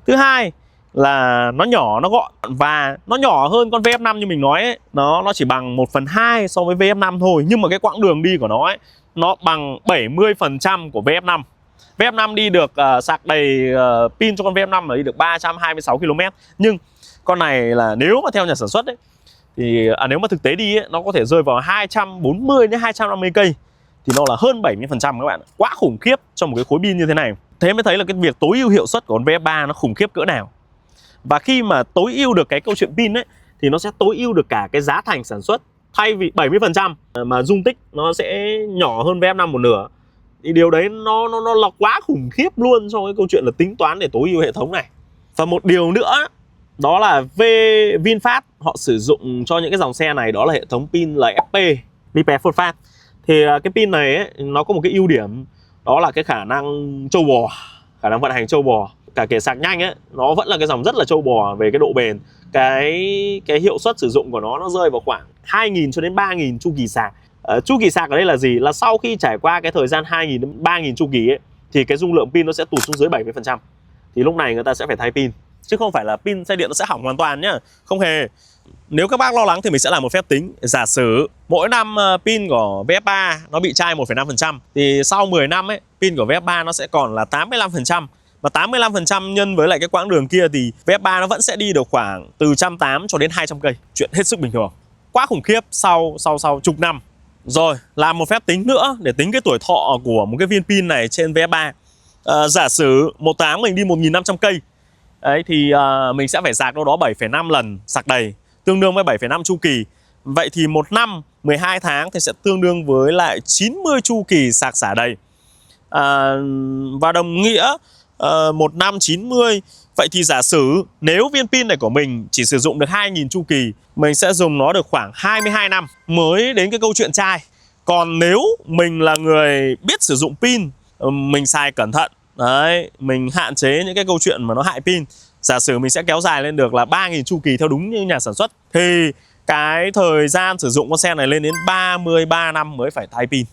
Thứ hai là nó nhỏ, nó gọn, và nó nhỏ hơn con VF5 như mình nói ấy. Nó chỉ bằng 1/2 so với VF5 thôi, nhưng mà cái quãng đường đi của nó ấy, nó bằng 70% của VF5. VF5 đi được sạc đầy pin cho con VF5 là đi được 326 km. Nhưng con này là nếu mà theo nhà sản xuất ấy, thì nếu mà thực tế đi ấy, nó có thể rơi vào 240 đến 250 cây. Thì nó là hơn 70% các bạn. Quá khủng khiếp cho một cái khối pin như thế này. Thế mới thấy là cái việc tối ưu hiệu suất của con VF3 nó khủng khiếp cỡ nào. Và khi mà tối ưu được cái câu chuyện pin ấy thì nó sẽ tối ưu được cả cái giá thành sản xuất. Thay vì 70% mà dung tích nó sẽ nhỏ hơn VF5 một nửa, thì điều đấy nó là quá khủng khiếp luôn trong cái câu chuyện là tính toán để tối ưu hệ thống này. Và một điều nữa đó là VinFast họ sử dụng cho những cái dòng xe này đó là hệ thống pin LFP, LiPe Phosphate. Thì cái pin này ấy, nó có một cái ưu điểm đó là cái khả năng trâu bò, khả năng vận hành trâu bò. Cả kể sạc nhanh ấy, nó vẫn là cái dòng rất là trâu bò về cái độ bền. Cái hiệu suất sử dụng của nó rơi vào khoảng 2.000 cho đến 3.000 chu kỳ sạc. Chu kỳ sạc ở đây là gì? Là sau khi trải qua cái thời gian 2.000 đến 3.000 chu kỳ ấy, thì cái dung lượng pin nó sẽ tụt xuống dưới 70%. Thì lúc này người ta sẽ phải thay pin, chứ không phải là pin xe điện nó sẽ hỏng hoàn toàn nhá. Không hề. Nếu các bác lo lắng thì mình sẽ làm một phép tính. Giả sử mỗi năm pin của VF3 nó bị chai 1,5%, thì sau 10 năm ấy, pin của VF3 nó sẽ còn là 85%. Và 85% nhân với lại cái quãng đường kia thì VF3 nó vẫn sẽ đi được khoảng từ 180 cho đến 200 cây. Chuyện hết sức bình thường. Quá khủng khiếp sau chục năm. Rồi, làm một phép tính nữa để tính cái tuổi thọ của một cái viên pin này trên VF3. Giả sử một tháng mình đi 1.500 cây. Đấy thì mình sẽ phải sạc đâu đó 7,5 lần sạc đầy, tương đương với 7,5 chu kỳ. Vậy thì một năm 12 tháng thì sẽ tương đương với lại 90 chu kỳ sạc xả đầy. Và đồng nghĩa một năm 90. Vậy thì giả sử nếu viên pin này của mình chỉ sử dụng được 2.000 chu kỳ, mình sẽ dùng nó được khoảng 22 năm mới đến cái câu chuyện chai. Còn nếu mình là người biết sử dụng pin, mình xài cẩn thận, đấy, mình hạn chế những cái câu chuyện mà nó hại pin, giả sử mình sẽ kéo dài lên được là 3.000 chu kỳ theo đúng như nhà sản xuất, thì cái thời gian sử dụng con xe này lên đến 33 năm mới phải thay pin.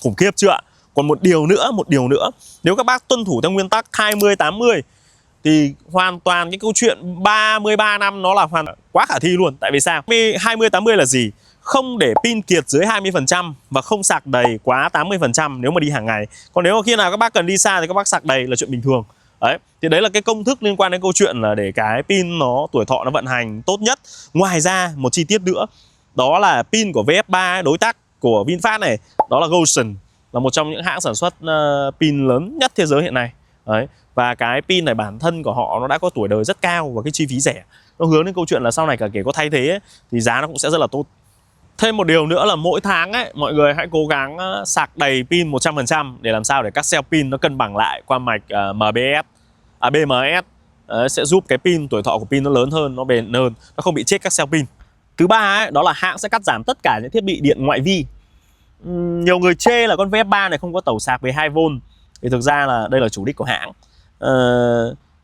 Khủng khiếp chưa ạ? Còn một điều nữa, nếu các bác tuân thủ theo nguyên tắc 20-80 thì hoàn toàn cái câu chuyện 33 năm nó là hoàn quá khả thi luôn. Tại vì sao? 20-80 là gì? Không để pin kiệt dưới 20% và không sạc đầy quá 80% nếu mà đi hàng ngày. Còn nếu mà khi nào các bác cần đi xa thì các bác sạc đầy là chuyện bình thường. Đấy, thì đấy là cái công thức liên quan đến câu chuyện là để cái pin nó tuổi thọ nó vận hành tốt nhất. Ngoài ra một chi tiết nữa, đó là pin của VF3 đối tác của VinFast này, đó là Gotion, là một trong những hãng sản xuất pin lớn nhất thế giới hiện nay. Đấy. Và cái pin này bản thân của họ nó đã có tuổi đời rất cao và cái chi phí rẻ. Nó hướng đến câu chuyện là sau này cả kể có thay thế ấy, thì giá nó cũng sẽ rất là tốt. Thêm một điều nữa là mỗi tháng ấy, mọi người hãy cố gắng sạc đầy pin 100% để làm sao để các cell pin nó cân bằng lại qua mạch BMS. Sẽ giúp cái pin, tuổi thọ của pin nó lớn hơn, nó bền hơn, nó không bị chết các cell pin. Thứ ba ấy, đó là hãng sẽ cắt giảm tất cả những thiết bị điện ngoại vi. Nhiều người chê là con VF3 này không có tẩu sạc 12V, thì thực ra là đây là chủ đích của hãng.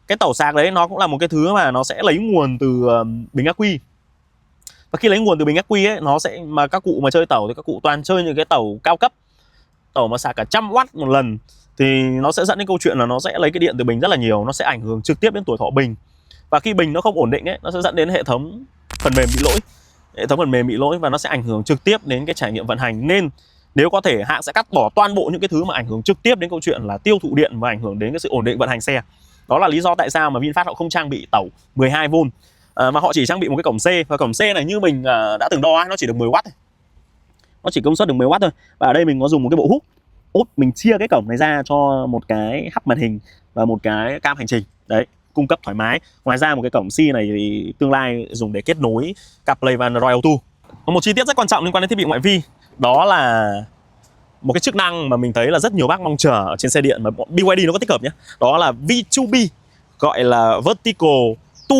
Cái tẩu sạc đấy nó cũng là một cái thứ mà nó sẽ lấy nguồn từ bình ắc quy. Và khi lấy nguồn từ bình ắc quy ấy, nó sẽ, mà các cụ mà chơi tẩu thì các cụ toàn chơi những cái tẩu cao cấp, tẩu mà sạc cả 100W một lần, thì nó sẽ dẫn đến câu chuyện là nó sẽ lấy cái điện từ bình rất là nhiều, nó sẽ ảnh hưởng trực tiếp đến tuổi thọ bình. Và khi bình nó không ổn định ấy, nó sẽ dẫn đến hệ thống phần mềm bị lỗi. Hệ thống phần mềm bị lỗi và nó sẽ ảnh hưởng trực tiếp đến cái trải nghiệm vận hành. Nên nếu có thể hãng sẽ cắt bỏ toàn bộ những cái thứ mà ảnh hưởng trực tiếp đến câu chuyện là tiêu thụ điện và ảnh hưởng đến cái sự ổn định vận hành xe. Đó là lý do tại sao mà VinFast họ không trang bị tẩu 12V, mà họ chỉ trang bị một cái cổng C. Và cổng C này như mình đã từng đo, nó chỉ được 10W thôi. Nó chỉ công suất được 10W thôi. Và ở đây mình có dùng một cái bộ hút, mình chia cái cổng này ra cho một cái hub màn hình và một cái cam hành trình. Đấy, cung cấp thoải mái. Ngoài ra một cái cổng C này thì tương lai dùng để kết nối CarPlay và Android Auto. Có một chi tiết rất quan trọng liên quan đến thiết bị ngoại vi, đó là một cái chức năng mà mình thấy là rất nhiều bác mong chờ ở trên xe điện mà BYD nó có tích hợp nhé. Đó là V2B, gọi là Vertical to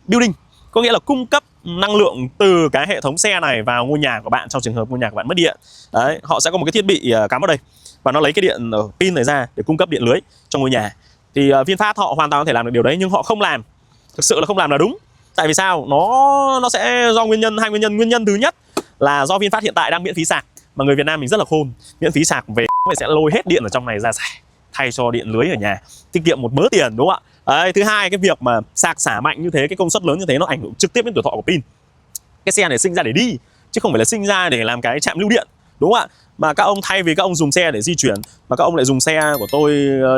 Building. Có nghĩa là cung cấp năng lượng từ cái hệ thống xe này vào ngôi nhà của bạn trong trường hợp ngôi nhà của bạn mất điện. Đấy, họ sẽ có một cái thiết bị cắm vào đây và nó lấy cái điện ở pin này ra để cung cấp điện lưới trong ngôi nhà. Thì VinFast họ hoàn toàn có thể làm được điều đấy, nhưng họ không làm. Thực sự là không làm là đúng. Tại vì sao? Nó sẽ do hai nguyên nhân. Nguyên nhân thứ nhất là do VinFast hiện tại đang miễn phí sạc, mà người Việt Nam mình rất là khôn, miễn phí sạc về sẽ lôi hết điện ở trong này ra xài, thay cho điện lưới ở nhà, tiết kiệm một mớ tiền, đúng không ạ? Đấy, thứ hai, cái việc mà sạc xả mạnh như thế, cái công suất lớn như thế, nó ảnh hưởng trực tiếp đến tuổi thọ của pin. Cái xe này sinh ra để đi chứ không phải là sinh ra để làm cái trạm lưu điện, đúng không ạ? Mà các ông thay vì các ông dùng xe để di chuyển mà các ông lại dùng xe của tôi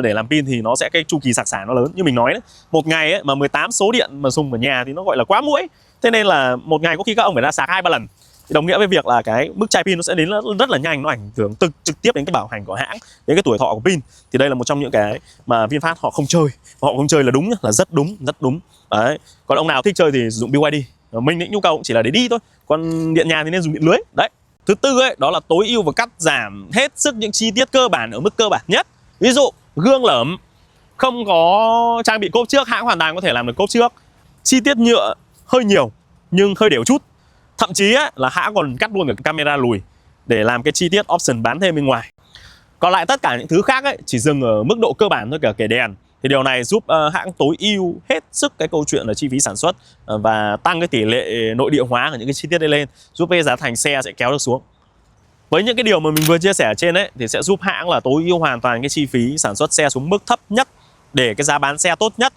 để làm pin thì nó sẽ cái chu kỳ sạc xả nó lớn. Như mình nói đấy, một ngày ấy, mà 18 số điện mà dùng ở nhà thì nó gọi là quá muỗi. Thế nên là một ngày có khi các ông phải ra sạc 2-3 lần. Thì đồng nghĩa với việc là cái mức chai pin nó sẽ đến rất là nhanh, nó ảnh hưởng trực tiếp đến cái bảo hành của hãng, đến cái tuổi thọ của pin. Thì đây là một trong những cái mà VinFast họ không chơi. Họ không chơi là đúng, là rất đúng. Đấy. Còn ông nào thích chơi thì dùng BYD. Mình định nhu cầu cũng chỉ là để đi thôi. Còn điện nhà thì nên dùng điện lưới. Đấy. Thứ tư ấy, đó là tối ưu và cắt giảm hết sức những chi tiết cơ bản ở mức cơ bản nhất. Ví dụ gương lởm, không có trang bị cốp trước, hãng hoàn toàn có thể làm được cốp trước. Chi tiết nhựa hơi nhiều nhưng hơi đều chút. Thậm chí ấy, là hãng còn cắt luôn cả camera lùi để làm cái chi tiết option bán thêm bên ngoài. Còn lại tất cả những thứ khác ấy, chỉ dừng ở mức độ cơ bản thôi, cả kể đèn. Thì điều này giúp hãng tối ưu hết sức cái câu chuyện là chi phí sản xuất và tăng cái tỷ lệ nội địa hóa của những cái chi tiết đây lên, giúp cái giá thành xe sẽ kéo được xuống. Với những cái điều mà mình vừa chia sẻ ở trên ấy thì sẽ giúp hãng là tối ưu hoàn toàn cái chi phí sản xuất xe xuống mức thấp nhất để cái giá bán xe tốt nhất.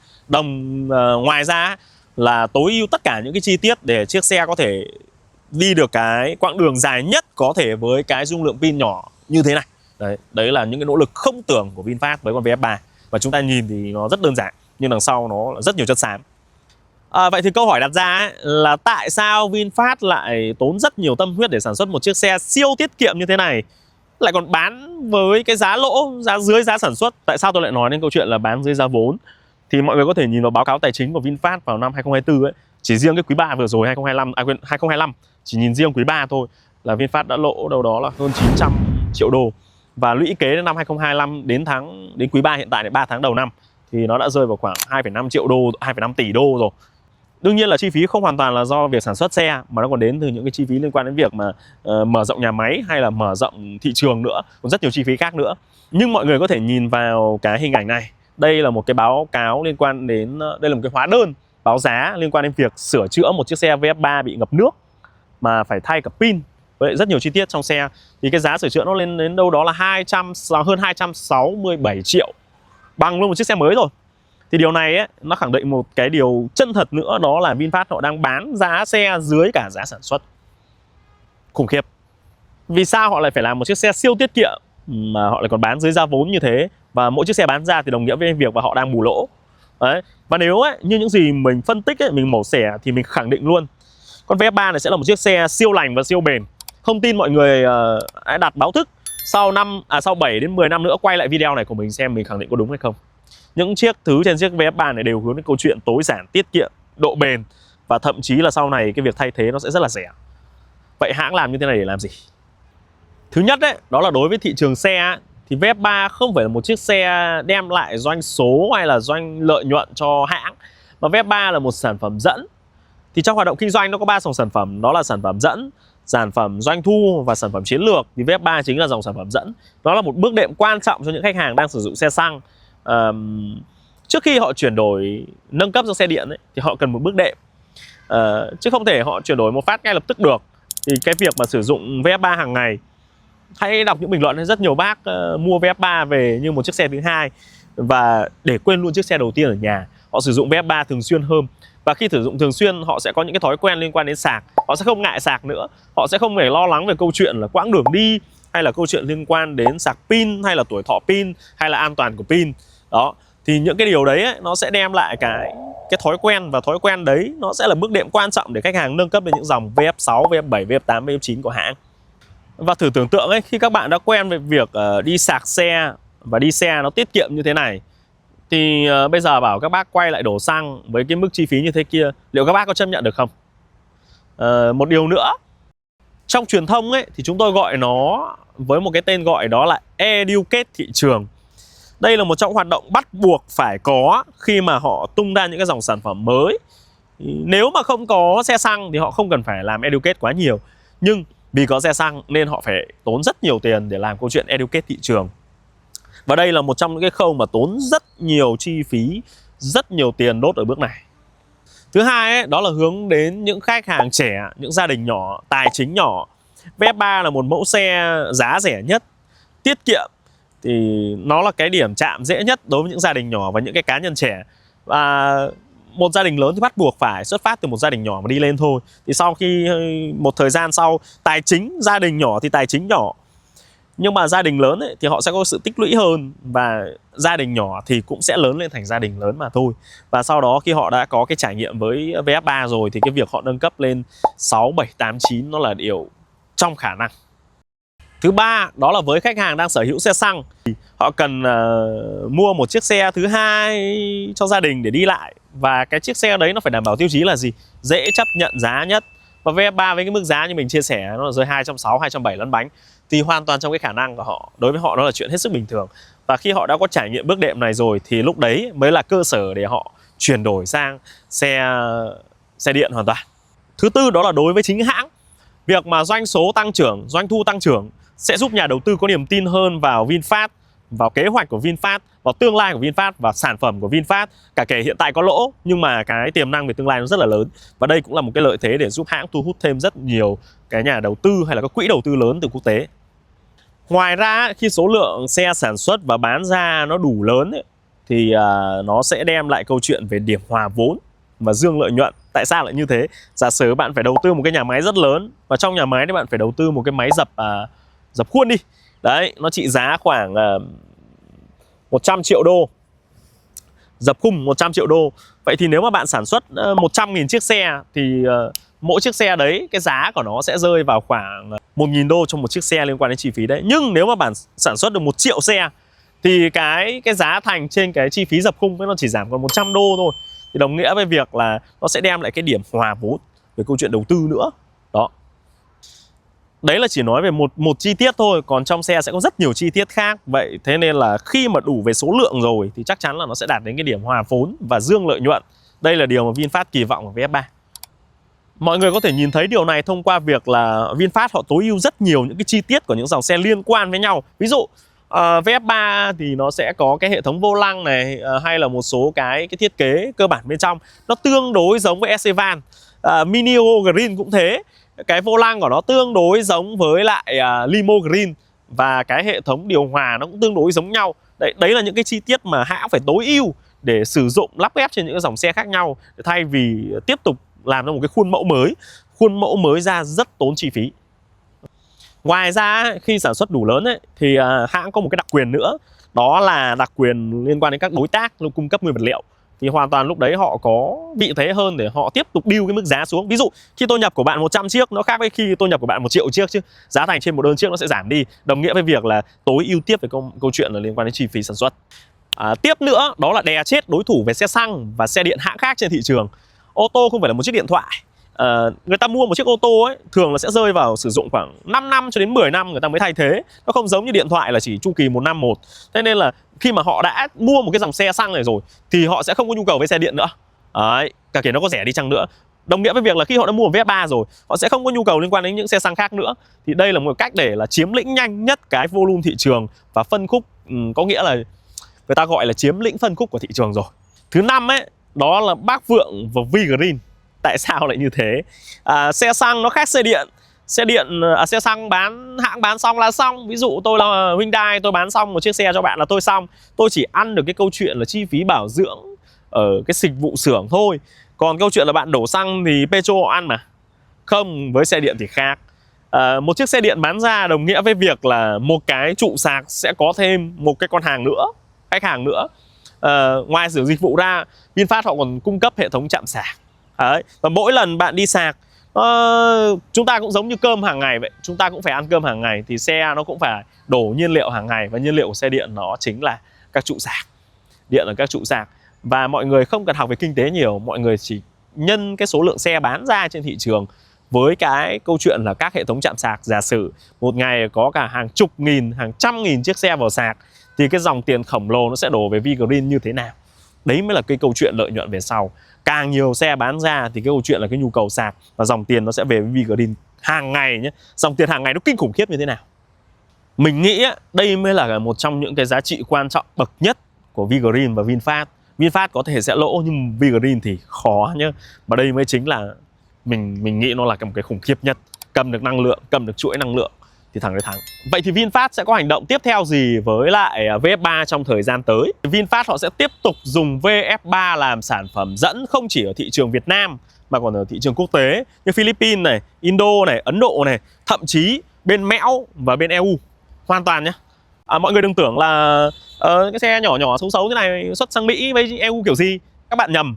Ngoài ra là tối ưu tất cả những cái chi tiết để chiếc xe có thể đi được cái quãng đường dài nhất có thể với cái dung lượng pin nhỏ như thế này. Đấy là những cái nỗ lực không tưởng của VinFast với con VF3. Và chúng ta nhìn thì nó rất đơn giản, nhưng đằng sau nó rất nhiều chất xám. Vậy thì câu hỏi đặt ra ấy, là tại sao VinFast lại tốn rất nhiều tâm huyết để sản xuất một chiếc xe siêu tiết kiệm như thế này, lại còn bán với cái giá lỗ, giá dưới giá sản xuất? Tại sao tôi lại nói đến câu chuyện là bán dưới giá vốn? Thì mọi người có thể nhìn vào báo cáo tài chính của VinFast vào năm 2024 ấy, chỉ riêng cái quý 3 vừa rồi 2025, chỉ nhìn riêng quý 3 thôi là VinFast đã lỗ đâu đó là hơn 900 triệu đô. Và lũy kế đến năm 2025 đến quý 3 hiện tại, 3 tháng đầu năm thì nó đã rơi vào khoảng 2,5 triệu đô, 2,5 tỷ đô rồi. Đương nhiên là chi phí không hoàn toàn là do việc sản xuất xe, mà nó còn đến từ những cái chi phí liên quan đến việc mà mở rộng nhà máy hay là mở rộng thị trường nữa, còn rất nhiều chi phí khác nữa. Nhưng mọi người có thể nhìn vào cái hình ảnh này. Đây là một cái báo cáo liên quan đến, đây là một cái hóa đơn báo giá liên quan đến việc sửa chữa một chiếc xe VF3 bị ngập nước mà phải thay cả pin với rất nhiều chi tiết trong xe. Thì cái giá sửa chữa nó lên đến đâu đó là hơn 267 triệu, bằng luôn một chiếc xe mới rồi. Thì điều này ấy, nó khẳng định một cái điều chân thật nữa, đó là VinFast họ đang bán giá xe dưới cả giá sản xuất. Khủng khiếp. Vì sao họ lại phải làm một chiếc xe siêu tiết kiệm mà họ lại còn bán dưới giá vốn như thế? Và mỗi chiếc xe bán ra thì đồng nghĩa với việc và họ đang bù lỗ. Đấy. Và nếu ấy, như những gì mình phân tích ấy, mình mổ xẻ thì mình khẳng định luôn con VF3 này sẽ là một chiếc xe siêu lành và siêu bền. Không tin mọi người hãy đặt báo thức sau 7 đến 10 năm nữa quay lại video này của mình xem mình khẳng định có đúng hay không. Những chiếc thứ trên chiếc VF3 này đều hướng đến câu chuyện tối giản, tiết kiệm, độ bền, và thậm chí là sau này cái việc thay thế nó sẽ rất là rẻ. Vậy hãng làm như thế này để làm gì? Thứ nhất đấy, đó là đối với thị trường xe ấy, thì VF3 không phải là một chiếc xe đem lại doanh số hay là lợi nhuận cho hãng, mà VF3 là một sản phẩm dẫn. Thì trong hoạt động kinh doanh nó có 3 dòng sản phẩm, đó là sản phẩm dẫn, sản phẩm doanh thu và sản phẩm chiến lược. Thì VF3 chính là dòng sản phẩm dẫn. Đó là một bước đệm quan trọng cho những khách hàng đang sử dụng xe xăng. Trước khi họ chuyển đổi nâng cấp sang xe điện ấy, thì họ cần một bước đệm, chứ không thể họ chuyển đổi một phát ngay lập tức được. Thì cái việc mà sử dụng VF3 hàng ngày, hãy đọc những bình luận, rất nhiều bác mua VF3 về như một chiếc xe thứ hai và để quên luôn chiếc xe đầu tiên ở nhà. Họ sử dụng VF3 thường xuyên hơn, và khi sử dụng thường xuyên họ sẽ có những cái thói quen liên quan đến sạc. Họ sẽ không ngại sạc nữa, họ sẽ không phải lo lắng về câu chuyện là quãng đường đi, hay là câu chuyện liên quan đến sạc pin, hay là tuổi thọ pin, hay là an toàn của pin. Đó, thì những cái điều đấy ấy, nó sẽ đem lại cái thói quen, và thói quen đấy nó sẽ là bước đệm quan trọng để khách hàng nâng cấp lên những dòng VF6, VF7, VF8, VF9 của hãng. Và thử tưởng tượng ấy, khi các bạn đã quen với việc đi sạc xe và đi xe nó tiết kiệm như thế này, thì bây giờ bảo các bác quay lại đổ xăng với cái mức chi phí như thế kia, liệu các bác có chấp nhận được không? Một điều nữa, trong truyền thông ấy thì chúng tôi gọi nó với một cái tên gọi đó là educate thị trường. Đây là một trong hoạt động bắt buộc phải có khi mà họ tung ra những cái dòng sản phẩm mới. Nếu mà không có xe xăng thì họ không cần phải làm educate quá nhiều, nhưng vì có xe xăng nên họ phải tốn rất nhiều tiền để làm câu chuyện educate thị trường. Và đây là một trong những cái khâu mà tốn rất nhiều chi phí, rất nhiều tiền đốt ở bước này. Thứ hai ấy, đó là hướng đến những khách hàng trẻ, những gia đình nhỏ, tài chính nhỏ. VF3 là một mẫu xe giá rẻ nhất, tiết kiệm, thì nó là cái điểm chạm dễ nhất đối với những gia đình nhỏ và những cái cá nhân trẻ. Và một gia đình lớn thì bắt buộc phải xuất phát từ một gia đình nhỏ mà đi lên thôi. Thì sau khi một thời gian sau, tài chính gia đình nhỏ thì tài chính nhỏ, nhưng mà gia đình lớn ấy, thì họ sẽ có sự tích lũy hơn, và gia đình nhỏ thì cũng sẽ lớn lên thành gia đình lớn mà thôi. Và sau đó khi họ đã có cái trải nghiệm với VF3 rồi thì cái việc họ nâng cấp lên 6, 7, 8, 9 nó là điều trong khả năng. Thứ ba, đó là với khách hàng đang sở hữu xe xăng thì họ cần mua một chiếc xe thứ hai cho gia đình để đi lại. Và cái chiếc xe đấy nó phải đảm bảo tiêu chí là gì? Dễ chấp nhận giá nhất. Và VF3 với cái mức giá như mình chia sẻ nó là rơi 260, 270 lăn bánh, thì hoàn toàn trong cái khả năng của họ. Đối với họ nó là chuyện hết sức bình thường. Và khi họ đã có trải nghiệm bước đệm này rồi thì lúc đấy mới là cơ sở để họ chuyển đổi sang xe điện hoàn toàn. Thứ tư, đó là đối với chính hãng. Việc mà doanh số tăng trưởng, doanh thu tăng trưởng sẽ giúp nhà đầu tư có niềm tin hơn vào VinFast, vào kế hoạch của VinFast, vào tương lai của VinFast, và sản phẩm của VinFast. Cả kể hiện tại có lỗ nhưng mà cái tiềm năng về tương lai nó rất là lớn. Và đây cũng là một cái lợi thế để giúp hãng thu hút thêm rất nhiều cái nhà đầu tư hay là các quỹ đầu tư lớn từ quốc tế. Ngoài ra, khi số lượng xe sản xuất và bán ra nó đủ lớn ấy, thì nó sẽ đem lại câu chuyện về điểm hòa vốn và dương lợi nhuận. Tại sao lại như thế? Giả sử bạn phải đầu tư một cái nhà máy rất lớn, và trong nhà máy thì bạn phải đầu tư một cái máy dập khuôn đi. Đấy, nó trị giá khoảng 100 triệu đô. Dập khung 100 triệu đô. Vậy thì nếu mà bạn sản xuất 100.000 chiếc xe thì mỗi chiếc xe đấy cái giá của nó sẽ rơi vào khoảng 1.000 đô cho một chiếc xe liên quan đến chi phí đấy. Nhưng nếu mà bạn sản xuất được 1 triệu xe thì cái giá thành trên cái chi phí dập khung nó chỉ giảm còn 100 đô thôi. Thì đồng nghĩa với việc là nó sẽ đem lại cái điểm hòa vốn về câu chuyện đầu tư nữa. Đó. Đấy là chỉ nói về một chi tiết thôi, còn trong xe sẽ có rất nhiều chi tiết khác. Vậy thế nên là khi mà đủ về số lượng rồi thì chắc chắn là nó sẽ đạt đến cái điểm hòa vốn và dương lợi nhuận. Đây là điều mà VinFast kỳ vọng ở VF3. Mọi người có thể nhìn thấy điều này thông qua việc là VinFast họ tối ưu rất nhiều những cái chi tiết của những dòng xe liên quan với nhau. Ví dụ VF3 thì nó sẽ có cái hệ thống vô lăng này, hay là một số cái thiết kế cơ bản bên trong nó tương đối giống với Estevan. Mini Green cũng thế, cái vô lăng của nó tương đối giống với lại Limo Green, và cái hệ thống điều hòa nó cũng tương đối giống nhau. Đấy là những cái chi tiết mà hãng phải tối ưu để sử dụng lắp ghép trên những cái dòng xe khác nhau, thay vì tiếp tục làm ra một cái khuôn mẫu mới. Khuôn mẫu mới ra rất tốn chi phí. Ngoài ra khi sản xuất đủ lớn ấy, thì hãng có một cái đặc quyền nữa, đó là đặc quyền liên quan đến các đối tác cung cấp nguyên vật liệu. Thì hoàn toàn lúc đấy họ có vị thế hơn để họ tiếp tục deal cái mức giá xuống. Ví dụ khi tôi nhập của bạn 100 chiếc nó khác với khi tôi nhập của bạn 1 triệu chiếc chứ. Giá thành trên một đơn chiếc nó sẽ giảm đi, đồng nghĩa với việc là tối ưu tiếp về câu chuyện là liên quan đến chi phí sản xuất. Tiếp nữa đó là đè chết đối thủ về xe xăng và xe điện hãng khác trên thị trường. Ô tô không phải là một chiếc điện thoại. Người ta mua một chiếc ô tô ấy thường là sẽ rơi vào sử dụng khoảng 5 năm cho đến 10 năm người ta mới thay thế. Nó không giống như điện thoại là chỉ chu kỳ 1 năm một. Thế nên là khi mà họ đã mua một cái dòng xe xăng này rồi thì họ sẽ không có nhu cầu với xe điện nữa. Đấy, cả kể nó có rẻ đi chăng nữa. Đồng nghĩa với việc là khi họ đã mua một Vespa rồi, họ sẽ không có nhu cầu liên quan đến những xe xăng khác nữa. Thì đây là một cách để là chiếm lĩnh nhanh nhất cái volume thị trường và phân khúc, có nghĩa là người ta gọi là chiếm lĩnh phân khúc của thị trường rồi. Thứ năm ấy, đó là Bác Vượng và V-Green. Tại sao lại như thế? Xe xăng nó khác xe điện. Xe xăng hãng bán xong là xong. Ví dụ tôi là Hyundai, tôi bán xong một chiếc xe cho bạn là tôi xong. Tôi chỉ ăn được cái câu chuyện là chi phí bảo dưỡng ở cái dịch vụ xưởng thôi. Còn câu chuyện là bạn đổ xăng thì Petro họ ăn mà. Không, với xe điện thì khác. Một chiếc xe điện bán ra đồng nghĩa với việc là một cái trụ sạc sẽ có thêm một cái con hàng nữa, khách hàng nữa. Ngoài sử dụng dịch vụ ra, VinFast họ còn cung cấp hệ thống trạm sạc. Đấy. Và mỗi lần bạn đi sạc, chúng ta cũng giống như cơm hàng ngày vậy. Chúng ta cũng phải ăn cơm hàng ngày. Thì xe nó cũng phải đổ nhiên liệu hàng ngày. Và nhiên liệu của xe điện nó chính là các trụ sạc. Điện là các trụ sạc. Và mọi người không cần học về kinh tế nhiều. Mọi người chỉ nhân cái số lượng xe bán ra trên thị trường với cái câu chuyện là các hệ thống trạm sạc. Giả sử một ngày có cả hàng chục nghìn, hàng trăm nghìn chiếc xe vào sạc thì cái dòng tiền khổng lồ nó sẽ đổ về V-Green như thế nào. Đấy mới là cái câu chuyện lợi nhuận về sau. Càng nhiều xe bán ra thì cái câu chuyện là cái nhu cầu sạc và dòng tiền nó sẽ về với V-Green hàng ngày nhé. Dòng tiền hàng ngày nó kinh khủng khiếp như thế nào. Mình nghĩ đây mới là một trong những cái giá trị quan trọng bậc nhất của V-Green và VinFast. VinFast có thể sẽ lỗ nhưng V-Green thì khó nhá. Mà đây mới chính là mình nghĩ nó là một cái khủng khiếp nhất. Cầm được năng lượng, cầm được chuỗi năng lượng thì thằng đấy thắng. Vậy thì VinFast sẽ có hành động tiếp theo gì với lại VF3 trong thời gian tới? VinFast họ sẽ tiếp tục dùng VF3 làm sản phẩm dẫn không chỉ ở thị trường Việt Nam mà còn ở thị trường quốc tế như Philippines này, Indo này, Ấn Độ này, thậm chí bên Mẽo và bên EU. Hoàn toàn nhé. Mọi người đừng tưởng là cái xe nhỏ nhỏ xấu xấu thế này xuất sang Mỹ với EU kiểu gì. Các bạn nhầm.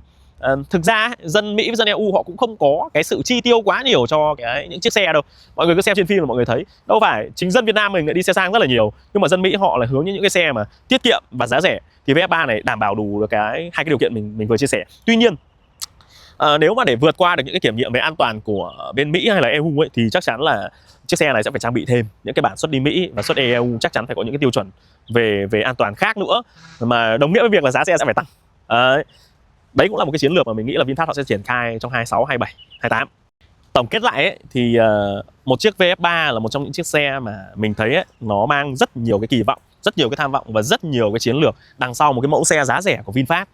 Thực ra dân Mỹ với dân EU họ cũng không có cái sự chi tiêu quá nhiều cho những chiếc xe đâu. Mọi người cứ xem trên phim là mọi người thấy đâu phải chính dân Việt Nam mình lại đi xe sang rất là nhiều, nhưng mà dân Mỹ họ là hướng những cái xe mà tiết kiệm và giá rẻ. Thì VF3 này đảm bảo đủ được hai cái điều kiện mình vừa chia sẻ. Tuy nhiên nếu mà để vượt qua được những cái kiểm nghiệm về an toàn của bên Mỹ hay là EU ấy, thì chắc chắn là chiếc xe này sẽ phải trang bị thêm những cái bản xuất đi Mỹ và xuất đi EU, chắc chắn phải có những cái tiêu chuẩn về an toàn khác nữa, mà đồng nghĩa với việc là giá xe sẽ phải tăng. Đấy cũng là một cái chiến lược mà mình nghĩ là VinFast họ sẽ triển khai trong 26, 27, 28. Tổng kết lại ấy, thì một chiếc VF3 là một trong những chiếc xe mà mình thấy ấy, nó mang rất nhiều cái kỳ vọng, rất nhiều cái tham vọng và rất nhiều cái chiến lược đằng sau một cái mẫu xe giá rẻ của VinFast.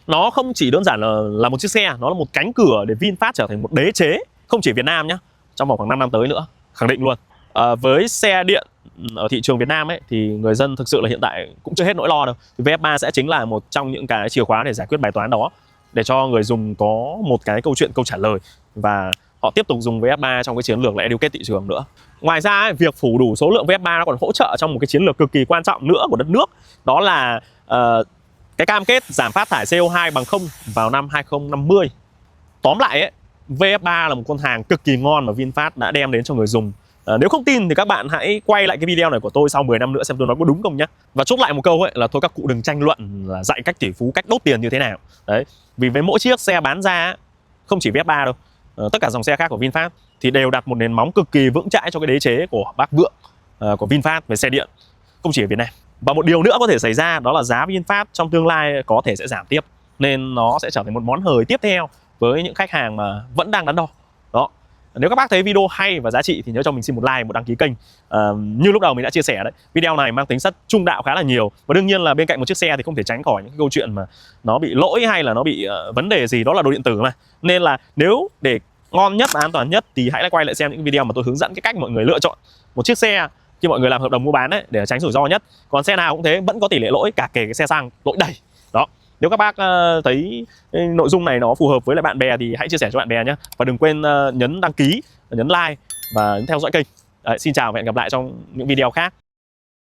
Nó không chỉ đơn giản là một chiếc xe, nó là một cánh cửa để VinFast trở thành một đế chế, không chỉ Việt Nam nhé, trong vòng khoảng 5 năm tới nữa, khẳng định luôn. Với xe điện ở thị trường Việt Nam ấy thì người dân thực sự là hiện tại cũng chưa hết nỗi lo đâu. Thì VF3 sẽ chính là một trong những cái chìa khóa để giải quyết bài toán đó, để cho người dùng có một cái câu trả lời và họ tiếp tục dùng VF3 trong cái chiến lược là educate thị trường nữa. Ngoài ra ấy, việc phủ đủ số lượng VF3 nó còn hỗ trợ trong một cái chiến lược cực kỳ quan trọng nữa của đất nước, đó là cái cam kết giảm phát thải CO2 bằng không vào năm 2050. Tóm lại ấy, VF3 là một con hàng cực kỳ ngon mà VinFast đã đem đến cho người dùng. Nếu không tin thì các bạn hãy quay lại cái video này của tôi sau 10 năm nữa xem tôi nói có đúng không nhé. Và chốt lại một câu ấy là thôi các cụ đừng tranh luận là dạy cách tỷ phú, cách đốt tiền như thế nào. Đấy, vì với mỗi chiếc xe bán ra không chỉ VF3 đâu, tất cả dòng xe khác của VinFast thì đều đặt một nền móng cực kỳ vững chãi cho cái đế chế của bác Vượng của VinFast về xe điện, không chỉ ở Việt Nam. Và một điều nữa có thể xảy ra đó là giá VinFast trong tương lai có thể sẽ giảm tiếp, nên nó sẽ trở thành một món hời tiếp theo với những khách hàng mà vẫn đang đắn đo. Đó. Nếu các bác thấy video hay và giá trị thì nhớ cho mình xin một like, một đăng ký kênh. Như lúc đầu mình đã chia sẻ đấy, video này mang tính chất trung đạo khá là nhiều. Và đương nhiên là bên cạnh một chiếc xe thì không thể tránh khỏi những cái câu chuyện mà nó bị lỗi hay là nó bị vấn đề gì, đó là đồ điện tử mà. Nên là nếu để ngon nhất và an toàn nhất thì hãy quay lại xem những video mà tôi hướng dẫn cái cách mọi người lựa chọn một chiếc xe khi mọi người làm hợp đồng mua bán đấy, để tránh rủi ro nhất. Còn xe nào cũng thế, vẫn có tỷ lệ lỗi, cả kể cái xe xăng lỗi đầy. Đó. Nếu các bác thấy nội dung này nó phù hợp với lại bạn bè thì hãy chia sẻ cho bạn bè nhé. Và đừng quên nhấn đăng ký, nhấn like và nhấn theo dõi kênh. Đấy, xin chào và hẹn gặp lại trong những video khác.